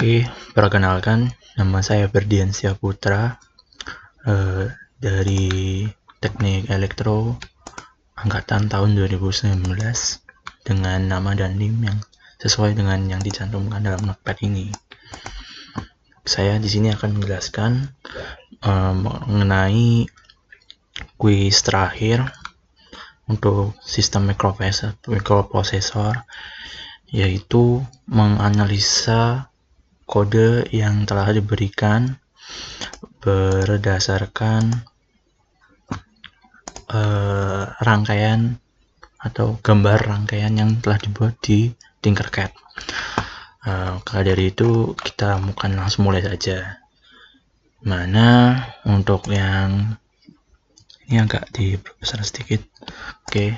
Oke, perkenalkan, nama saya Ferdiansyah Putra dari Teknik Elektro angkatan tahun 2019 dengan nama dan NIM yang sesuai dengan yang dicantumkan dalam notepad ini. Saya di sini akan menjelaskan mengenai kuis terakhir untuk sistem mikroprosesor, yaitu menganalisa kode yang telah diberikan berdasarkan rangkaian atau gambar rangkaian yang telah dibuat di Tinkercad. Maka dari itu kita akan langsung mulai saja. Mana untuk yang ini agak dibesar sedikit. Oke,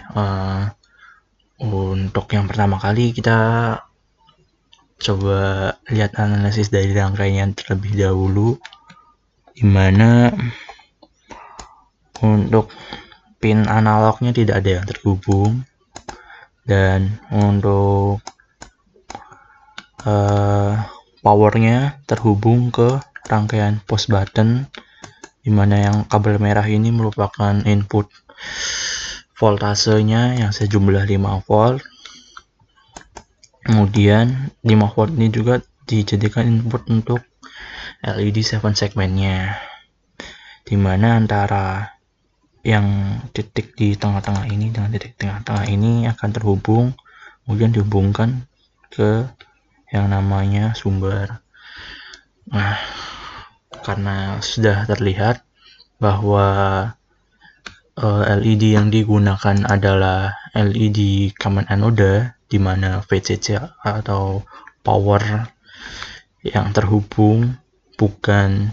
untuk yang pertama kali kita coba lihat analisis dari rangkaian terlebih dahulu, dimana untuk pin analognya tidak ada yang terhubung, dan untuk powernya terhubung ke rangkaian push button, dimana yang kabel merah ini merupakan input voltasenya yang sejumlah 5 volt. Kemudian 5 volt ini juga dijadikan input untuk LED 7 segmennya, dimana antara yang titik di tengah-tengah ini dengan titik tengah-tengah ini akan terhubung, kemudian dihubungkan ke yang namanya sumber. Nah, karena sudah terlihat bahwa LED yang digunakan adalah LED common anode, di mana VCC atau power yang terhubung bukan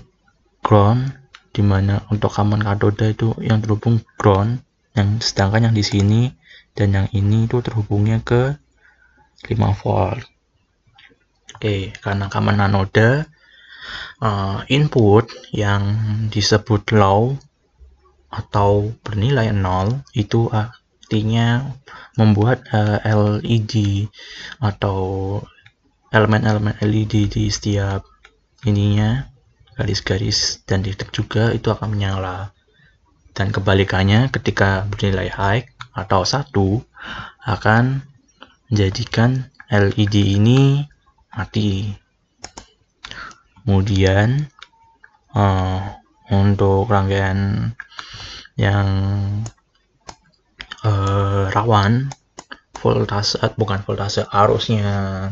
ground, di mana untuk common cathode itu yang terhubung ground, yang sedangkan yang di sini dan yang ini itu terhubungnya ke 5 volt. Oke, karena common anode, input yang disebut low atau bernilai 0 itu artinya membuat LED atau elemen-elemen LED di setiap ininya, garis-garis dan titik juga, itu akan menyala. Dan kebalikannya, ketika bernilai high atau 1 akan menjadikan LED ini mati. Kemudian untuk rangkaian yang rawan voltase arusnya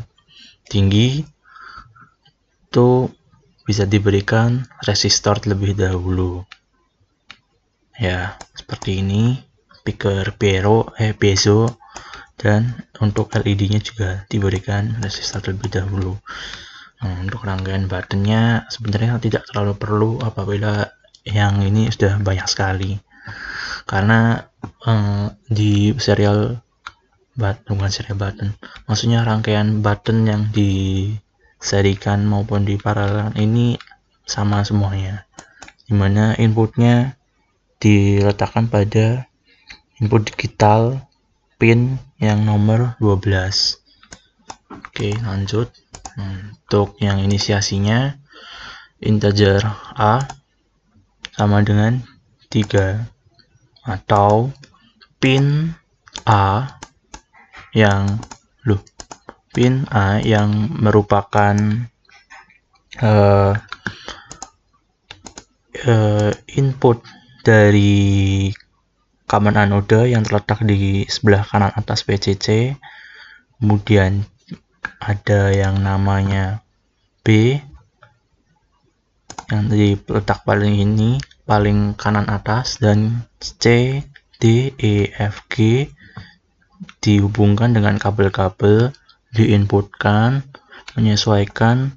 tinggi, itu bisa diberikan resistor terlebih dahulu. Ya, seperti ini, speaker piezo, dan untuk LED-nya juga diberikan resistor terlebih dahulu. Untuk rangkaian buttonnya sebenarnya tidak terlalu perlu apabila yang ini sudah banyak sekali, karena di maksudnya rangkaian button yang diserikan maupun di paralel ini sama semuanya, dimana inputnya diletakkan pada input digital pin yang nomor 12. Oke, lanjut. Untuk yang inisiasinya, integer A sama dengan 3, atau pin A yang merupakan input dari common anode yang terletak di sebelah kanan atas VCC. Kemudian ada yang namanya B yang diletak paling kanan atas, dan C, D, E, F, G dihubungkan dengan kabel-kabel, diinputkan menyesuaikan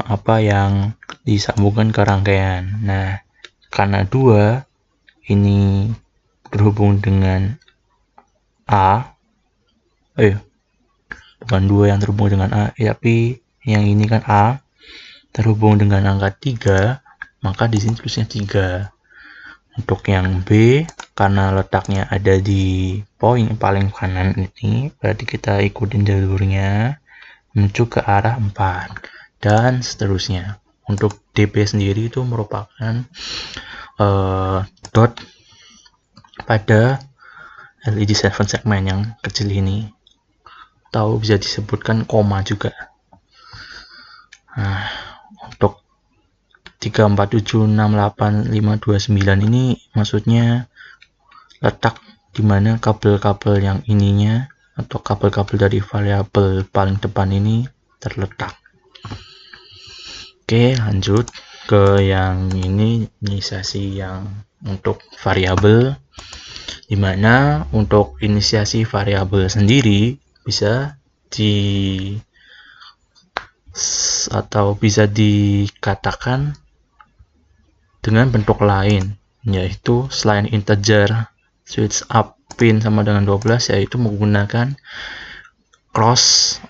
apa yang disambungkan ke rangkaian. Nah, karena 2 ini berhubung dengan bukan 2 yang terhubung dengan A, tapi yang ini kan A terhubung dengan angka 3, maka di sini tulisnya 3. Untuk yang B, karena letaknya ada di poin paling kanan ini, berarti kita ikutin jalurnya menuju ke arah 4. dan seterusnya. Untuk DP sendiri itu merupakan dot pada LED 7 segmen yang kecil ini, atau bisa disebutkan koma juga. Nah, untuk 3476859 ini maksudnya letak dimana kabel-kabel yang ininya atau kabel-kabel dari variabel paling depan ini terletak. Oke, lanjut ke yang ini inisiasi yang untuk variabel, dimana untuk inisiasi variabel sendiri bisa bisa dikatakan dengan bentuk lain, yaitu selain integer switch up pin sama dengan 12, yaitu menggunakan cross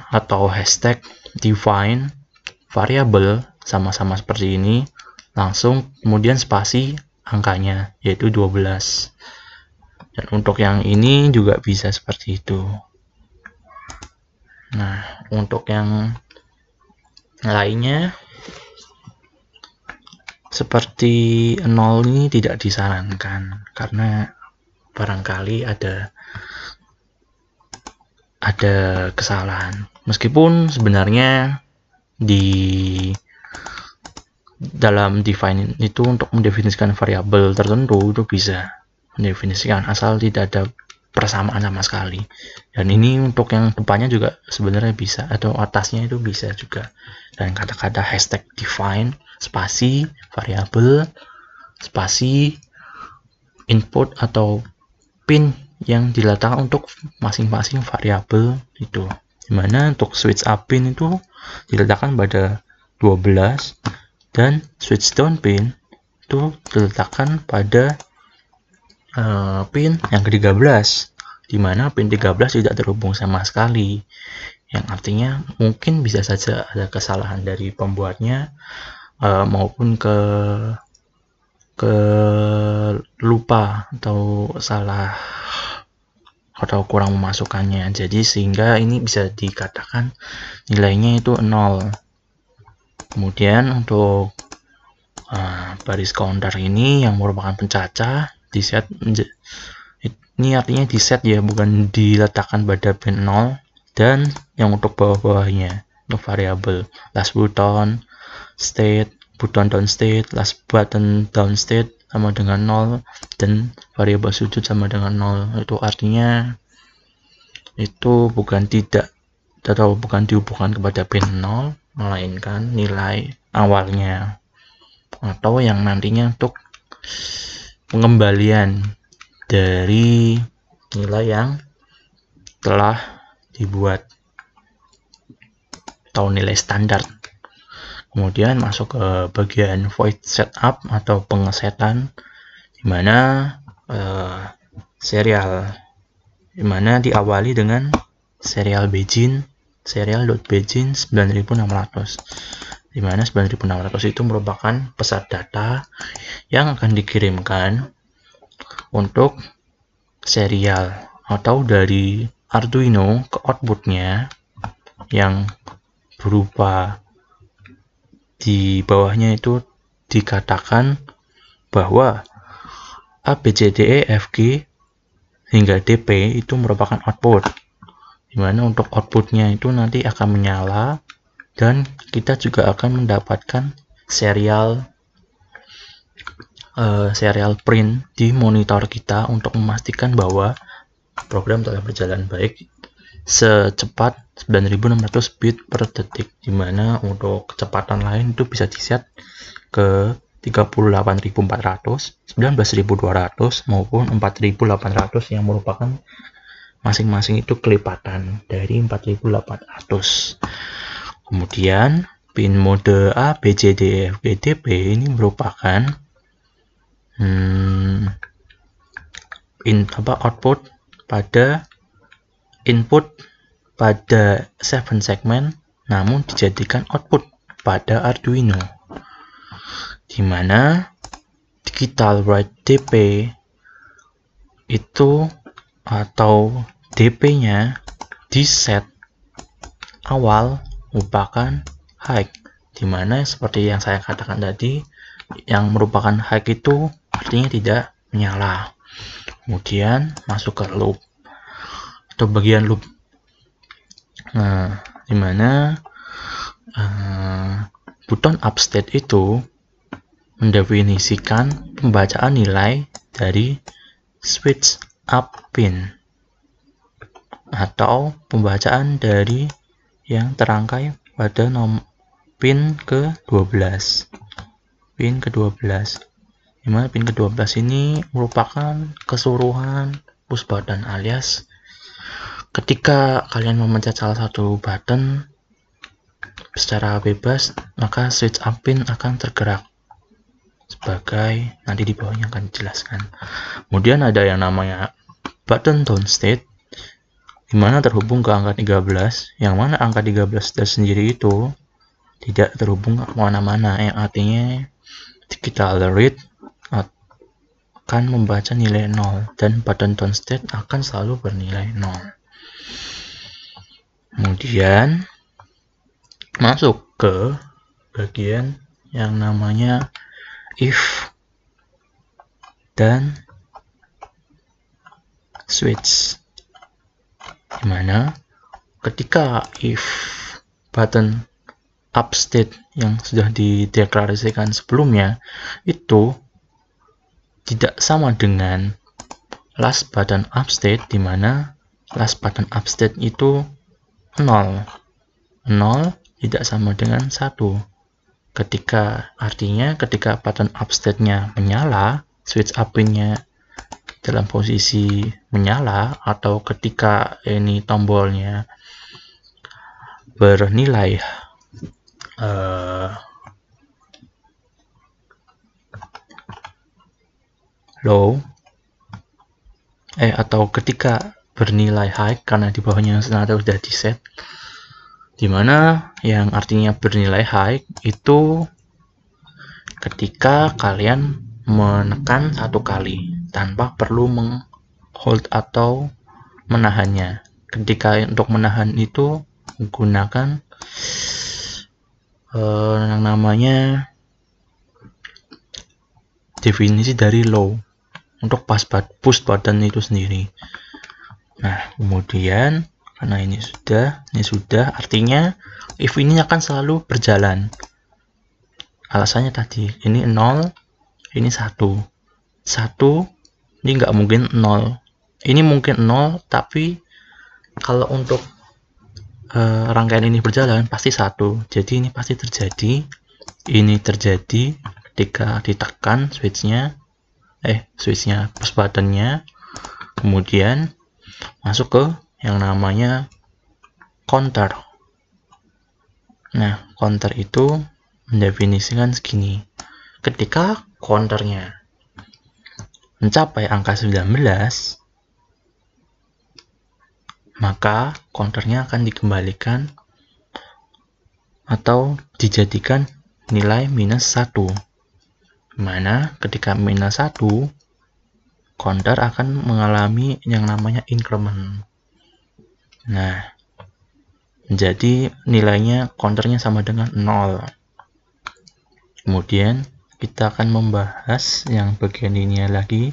atau hashtag define variable sama-sama seperti ini, langsung kemudian spasi angkanya yaitu 12. Dan untuk yang ini juga bisa seperti itu. Nah, untuk yang lainnya seperti 0 ini tidak disarankan karena barangkali ada kesalahan. Meskipun sebenarnya di dalam define itu untuk mendefinisikan variabel tertentu itu bisa mendefinisikan asal tidak ada persamaan sama sekali. Dan ini untuk yang depannya juga sebenarnya bisa, atau atasnya itu bisa juga. Dan kata-kata hashtag define spasi variabel spasi input atau pin yang diletakkan untuk masing-masing variabel itu. Dimana untuk switch up pin itu diletakkan pada 12 dan switch down pin itu diletakkan pada pin yang ke-13, dimana pin 13 tidak terhubung sama sekali, yang artinya mungkin bisa saja ada kesalahan dari pembuatnya maupun lupa atau salah atau kurang memasukkannya, jadi sehingga ini bisa dikatakan nilainya itu 0. Kemudian untuk baris counter ini yang merupakan pencacah di set, ini artinya di set ya, bukan diletakkan pada pin 0. Dan yang untuk bawah-bawahnya untuk variabel last button state, button down state, last button down state sama dengan 0, dan variabel sudut sama dengan 0. Itu artinya itu bukan dihubungkan kepada pin 0, melainkan nilai awalnya atau yang nantinya untuk pengembalian dari nilai yang telah dibuat atau nilai standar. Kemudian masuk ke bagian void setup atau pengesetan, dimana dimana diawali dengan serial begin, serial.begin 9600, dimana 9600 itu merupakan pesan data yang akan dikirimkan untuk serial atau dari Arduino ke outputnya, yang berupa di bawahnya itu dikatakan bahwa A, B, C, D, E, F, G hingga DP itu merupakan output, dimana untuk outputnya itu nanti akan menyala dan kita juga akan mendapatkan serial print di monitor kita untuk memastikan bahwa program telah berjalan baik secepat 9600 bit per detik, dimana untuk kecepatan lain itu bisa diset ke 38.400, 19.200 maupun 4.800 yang merupakan masing-masing itu kelipatan dari 4.800. Kemudian pin mode A, B, C, D, E, F, G, D, P ini merupakan output pada input pada 7 segmen, namun dijadikan output pada Arduino, dimana digital write DP itu atau DP nya di set awal merupakan high, dimana seperti yang saya katakan tadi, yang merupakan high itu artinya tidak menyala. Kemudian masuk ke loop atau bagian loop. Nah, dimana button upstate itu mendefinisikan pembacaan nilai dari switch up pin atau pembacaan dari yang terangkai pada pin ke-12. Pin ke-12. Dimana pin ke-12 ini merupakan keseluruhan push button, alias ketika kalian memencet salah satu button secara bebas, maka switch up pin akan tergerak. Sebagai nanti di bawahnya akan dijelaskan. Kemudian ada yang namanya button down state, dimana terhubung ke angka 13, yang mana angka 13 sendiri itu tidak terhubung ke mana-mana, yang artinya digital read akan membaca nilai 0 dan button down state akan selalu bernilai 0. Kemudian masuk ke bagian yang namanya if dan switch, dimana ketika if button upstate yang sudah dideklarasikan sebelumnya itu tidak sama dengan last button upstate, dimana last button upstate itu 0 tidak sama dengan 1. Artinya ketika button upstate-nya menyala, switch up pin-nya dalam posisi menyala, atau ketika ini tombolnya bernilai low, atau ketika bernilai high karena di bawahnya ternyata sudah di set, dimana yang artinya bernilai high itu ketika kalian menekan satu kali tanpa perlu menghold atau menahannya. Ketika untuk menahan itu menggunakan yang namanya definisi dari low untuk push button itu sendiri. Nah, kemudian karena ini sudah artinya if ini akan selalu berjalan. Alasannya tadi, ini 0, ini 1. 1 ini nggak mungkin 0. Ini mungkin 0, tapi kalau untuk rangkaian ini berjalan pasti 1. Jadi ini pasti terjadi. Ini terjadi ketika ditekan switchnya push buttonnya, kemudian masuk ke yang namanya counter. Nah, counter itu mendefinisikan segini. Ketika counternya mencapai angka 19, maka counternya akan dikembalikan atau dijadikan nilai minus 1. Mana ketika minus 1, counter akan mengalami yang namanya increment. Nah, jadi nilainya counternya sama dengan 0. Kemudian kita akan membahas yang bagian ini lagi.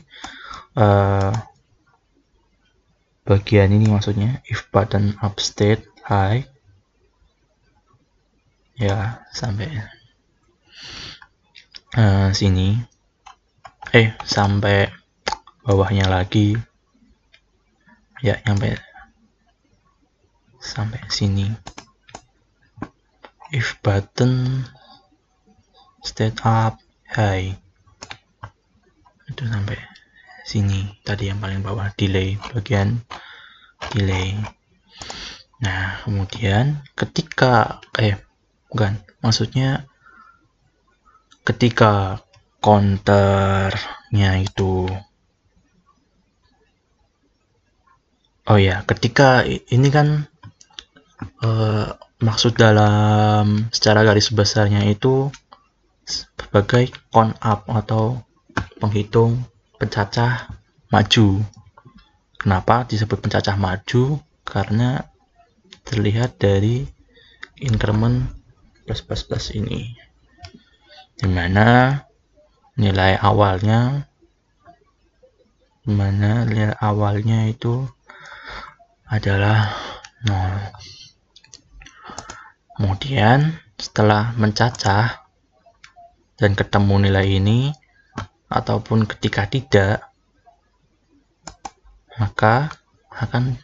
Bagian ini maksudnya if button upstate high, ya sampai sini, sampai bawahnya lagi, ya sampai sini. If button state up high, itu sampai sini. Tadi yang paling bawah delay, bagian delay. Nah, kemudian ketika ketika counternya itu ketika ini kan maksud dalam secara garis besarnya itu sebagai count up atau penghitung pencacah maju. Kenapa disebut pencacah maju? Karena terlihat dari increment plus ini, dimana nilai awalnya itu adalah 0. Kemudian setelah mencacah dan ketemu nilai ini, ataupun ketika tidak, maka akan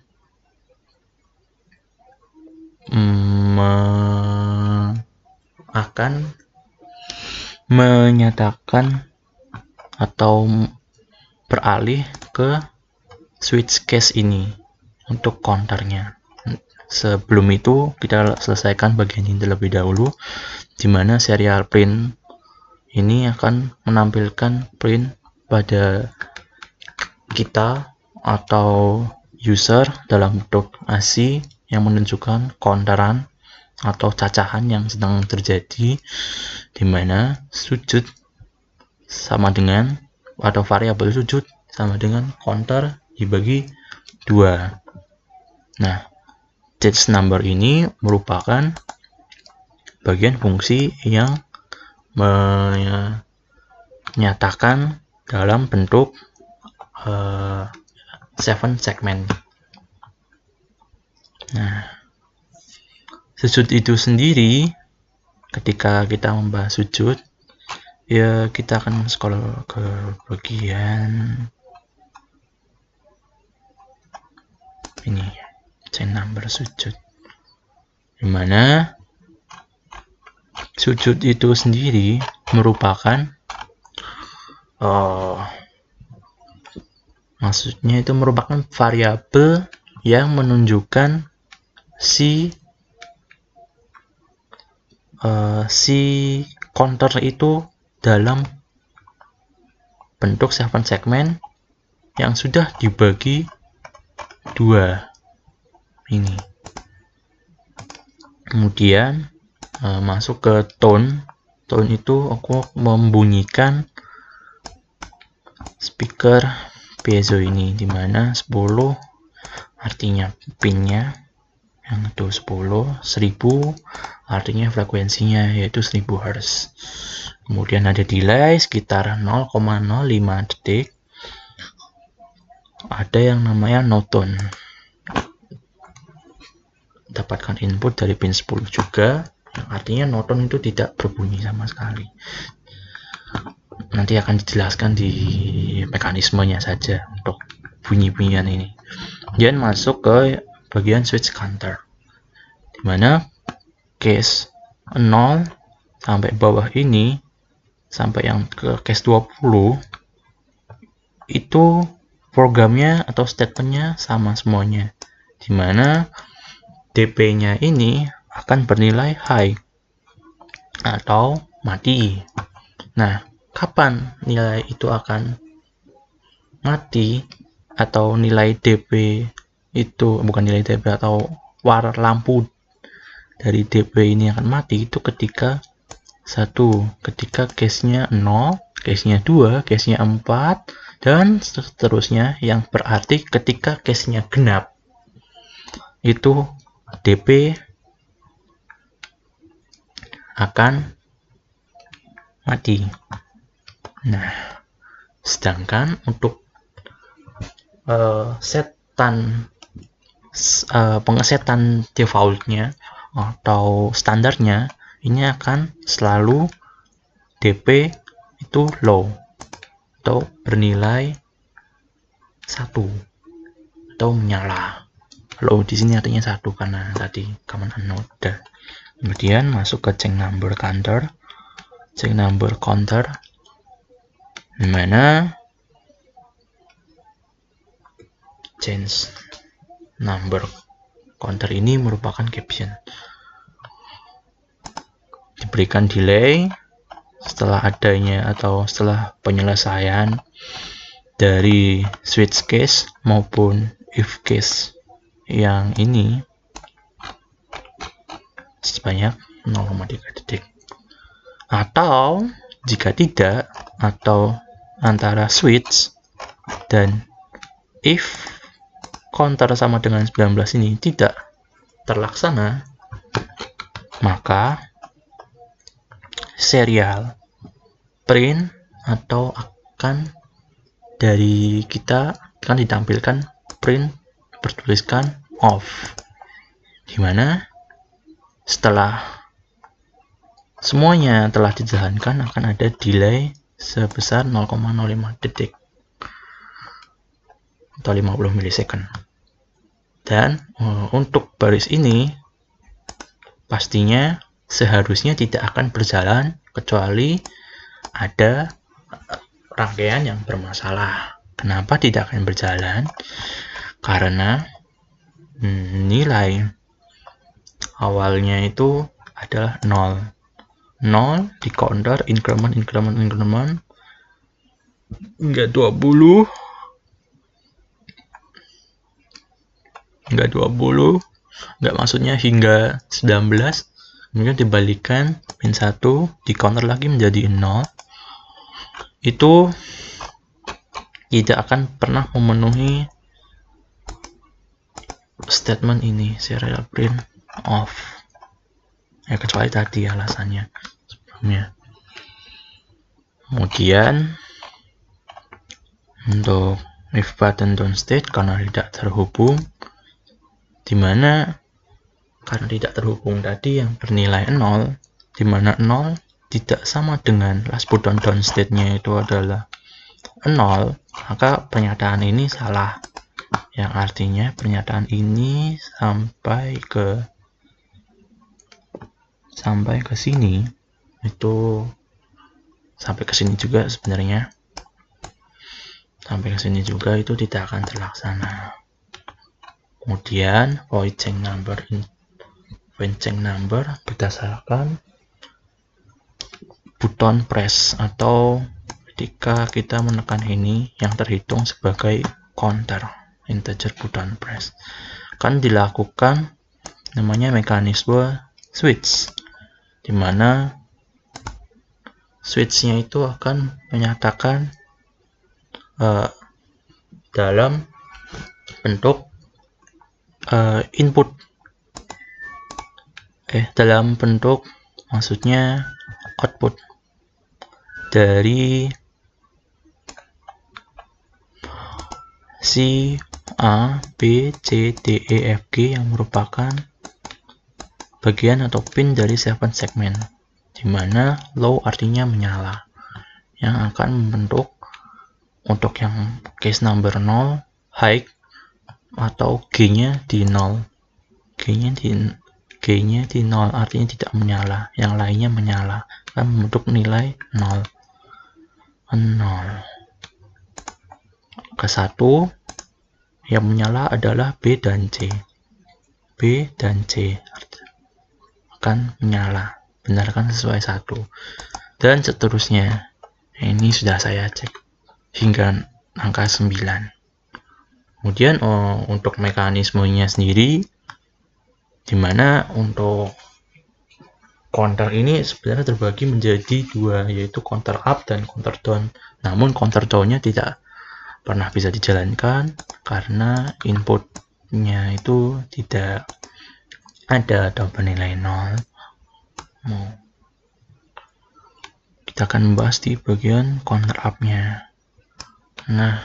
menyatakan atau beralih ke switch case ini untuk counternya. Sebelum itu kita selesaikan bagian ini terlebih dahulu, di mana serial print ini akan menampilkan print pada kita atau user dalam bentuk ASCII yang menunjukkan counteran atau cacahan yang sedang terjadi, di mana sujud sama dengan, atau variabel sujud sama dengan counter dibagi 2. Nah, change number ini merupakan bagian fungsi yang menyatakan dalam bentuk 7 segmen. Nah, sujud itu sendiri, ketika kita membahas sujud, ya kita akan scroll ke bagian ini, change number sujud, dimana sujud itu sendiri merupakan maksudnya itu merupakan variabel yang menunjukkan si counter itu dalam bentuk 7 segmen yang sudah dibagi 2 ini. Kemudian masuk ke tone itu aku membunyikan speaker piezo ini, dimana 10 artinya pinnya, yang itu 10, 1000 artinya frekuensinya, yaitu 1000 Hz. Kemudian ada delay sekitar 0,05 detik. Ada yang namanya no tone, dapatkan input dari pin 10 juga, yang artinya no tone itu tidak berbunyi sama sekali. Nanti akan dijelaskan di mekanismenya saja untuk bunyi-bunyian ini. Kemudian masuk ke bagian switch counter, dimana case 0 sampai bawah ini, sampai yang ke case 20 itu programnya atau statementnya sama semuanya, dimana dp-nya ini akan bernilai high atau mati. Nah, kapan nilai itu akan mati, atau nilai dp itu, bukan nilai dp, atau warna lampu dari dp ini akan mati, itu ketika ketika case-nya 0, case-nya 2, case-nya 4, dan seterusnya, yang berarti ketika case-nya genap, itu dp akan mati. Nah, sedangkan untuk pengesetan defaultnya atau standarnya, ini akan selalu dp itu low atau bernilai 1 atau menyala. Low di sini artinya 1 karena tadi command unknown. Kemudian masuk ke change number counter. Change number counter, dimana change number counter ini merupakan caption. Diberikan delay setelah adanya atau setelah penyelesaian dari switch case maupun if case yang ini sebanyak 0,3 detik. Atau jika tidak, atau antara switch dan if counter sama dengan 19 ini tidak terlaksana, maka serial print atau akan dari kita akan ditampilkan print bertuliskan off, dimana setelah semuanya telah dijalankan akan ada delay sebesar 0,05 detik atau 50 milisecond. Dan untuk baris ini pastinya seharusnya tidak akan berjalan kecuali ada rangkaian yang bermasalah. Kenapa tidak akan berjalan? Karena nilai awalnya itu adalah 0 di counter increment hingga 20, enggak, maksudnya hingga 19, kemudian dibalikan pin 1 di counter lagi menjadi 0. Itu tidak akan pernah memenuhi statement ini, serial print off, ya kecuali tadi alasannya sebelumnya. Kemudian untuk if button down state karena tidak terhubung, dimana karena tidak terhubung tadi yang bernilai 0, dimana 0 tidak sama dengan last button down state nya itu adalah 0, maka pernyataan ini salah, yang artinya pernyataan ini sampai ke sini, itu sampai ke sini juga sebenarnya, sampai ke sini juga itu tidak akan terlaksana. Kemudian void change number berdasarkan button press atau ketika kita menekan ini yang terhitung sebagai counter integer button press, akan dilakukan namanya mekanisme switch, dimana switch-nya itu akan menyatakan dalam bentuk input, dalam bentuk maksudnya output dari si A, B, C, D, E, F, G yang merupakan bagian atau pin dari 7 segmen, dimana low artinya menyala, yang akan membentuk untuk yang case number 0 high atau G-nya di 0, G-nya di 0 artinya tidak menyala, yang lainnya menyala, akan membentuk nilai 0 ke 1. Yang menyala adalah B dan C akan menyala, benarkan sesuai 1, dan seterusnya. Ini sudah saya cek hingga angka 9. Kemudian untuk mekanismenya sendiri, dimana untuk counter ini sebenarnya terbagi menjadi 2, yaitu counter up dan counter down. Namun counter down-nya tidak pernah bisa dijalankan karena inputnya itu tidak ada atau bernilai 0. Kita akan membahas di bagian counter up-nya. Nah,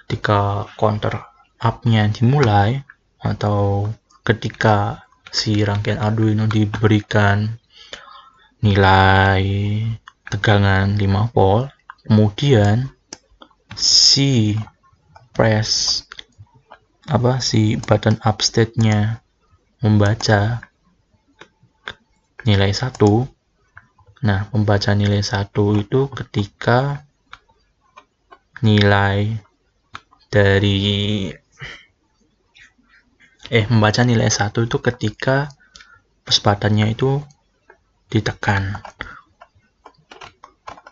ketika counter up-nya dimulai atau ketika si rangkaian Arduino diberikan nilai tegangan 5 volt, kemudian si button up state-nya membaca nilai 1. Nah, membaca nilai 1 itu ketika membaca nilai 1 itu ketika push button-nya itu ditekan.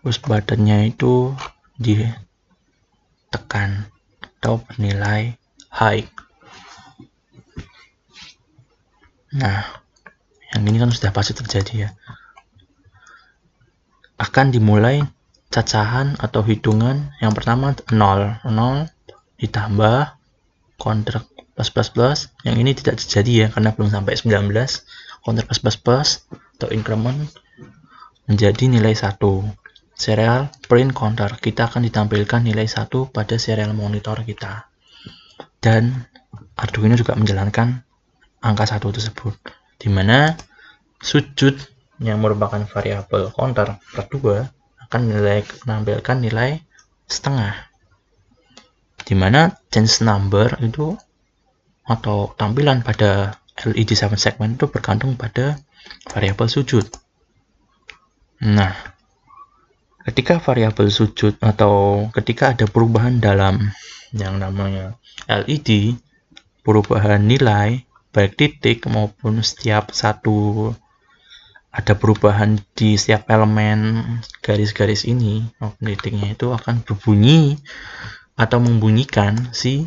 Push button-nya itu ditekan atau bernilai high. Nah, yang ini kan sudah pasti terjadi ya. Akan dimulai cacahan atau hitungan yang pertama 0 ditambah counter plus. Yang ini tidak terjadi ya karena belum sampai 19. Counter plus atau increment menjadi nilai 1. Serial print counter, kita akan ditampilkan nilai 1 pada serial monitor kita. Dan Arduino juga menjalankan angka 1 tersebut, di mana sujud yang merupakan variabel counter per 2 akan menampilkan nilai setengah, di mana change number itu atau tampilan pada LED 7 segment itu bergantung pada variabel sujud. Nah, ketika variabel sujud atau ketika ada perubahan dalam yang namanya LED, perubahan nilai baik titik maupun setiap satu, ada perubahan di setiap elemen garis-garis ini, titiknya itu akan berbunyi atau membunyikan si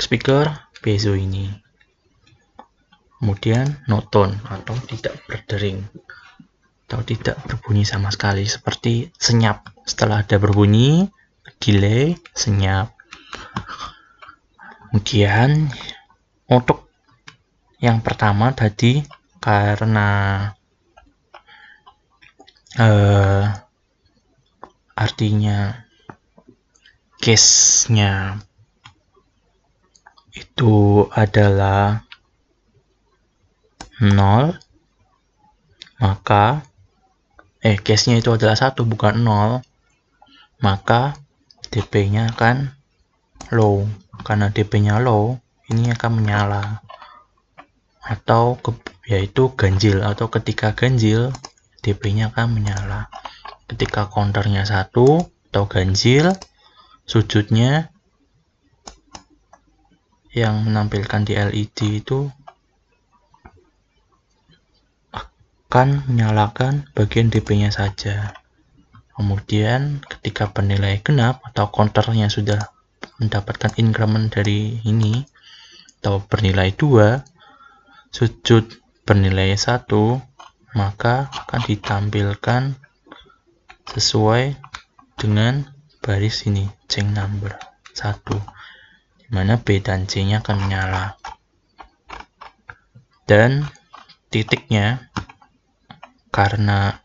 speaker piezo ini. Kemudian no tone atau tidak berdering atau tidak berbunyi sama sekali, seperti senyap. Setelah ada berbunyi, delay, senyap. Kemudian untuk yang pertama tadi, karena artinya case-nya itu adalah 0, maka case-nya itu adalah 1 bukan 0, maka dp-nya akan low. Karena dp-nya low, ini akan menyala atau yaitu ganjil, atau ketika ganjil dp-nya akan menyala. Ketika counternya 1 atau ganjil, sujudnya yang menampilkan di LED itu akan menyalakan bagian dp-nya saja. Kemudian ketika bernilai genap atau counternya sudah mendapatkan increment dari ini atau bernilai 2, sujud bernilai 1, maka akan ditampilkan sesuai dengan baris ini, change number 1, dimana B dan C nya akan menyala. Dan titiknya, karena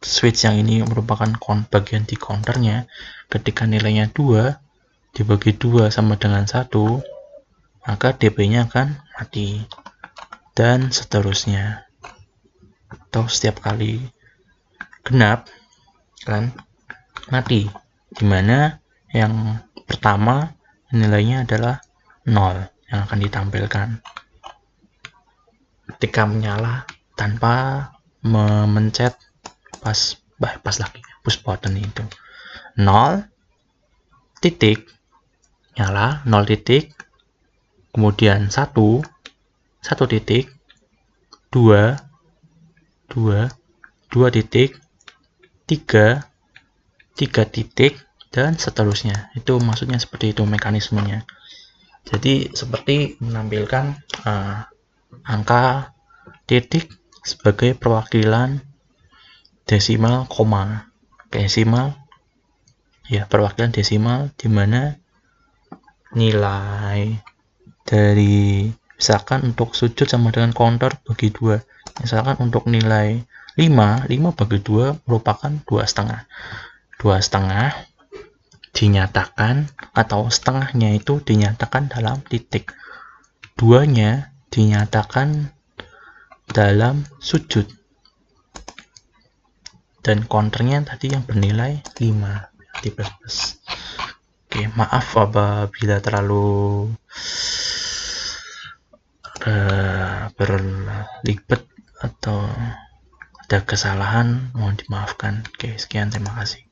switch yang ini merupakan bagian di counternya, ketika nilainya 2 dibagi 2 sama dengan 1, maka dp-nya akan mati, dan seterusnya. Atau setiap kali genap kan mati, dimana yang pertama nilainya adalah 0 yang akan ditampilkan. Ketika menyala tanpa memencet push button itu, 0 titik nyala, 0 titik, kemudian 1 titik, 2 titik, 3 titik, dan seterusnya. Itu maksudnya seperti itu mekanismenya. Jadi seperti menampilkan angka titik sebagai perwakilan desimal koma, perwakilan desimal, di mana nilai dari, misalkan untuk sujud sama dengan counter bagi 2, misalkan untuk nilai 5 bagi 2 merupakan 2,5 dinyatakan, atau setengahnya itu dinyatakan dalam titik, 2-nya dinyatakan dalam sujud, dan counternya tadi yang bernilai 5 di plus. Oke, maaf apabila terlalu berlibat atau ada kesalahan, mohon dimaafkan. Oke, sekian, terima kasih.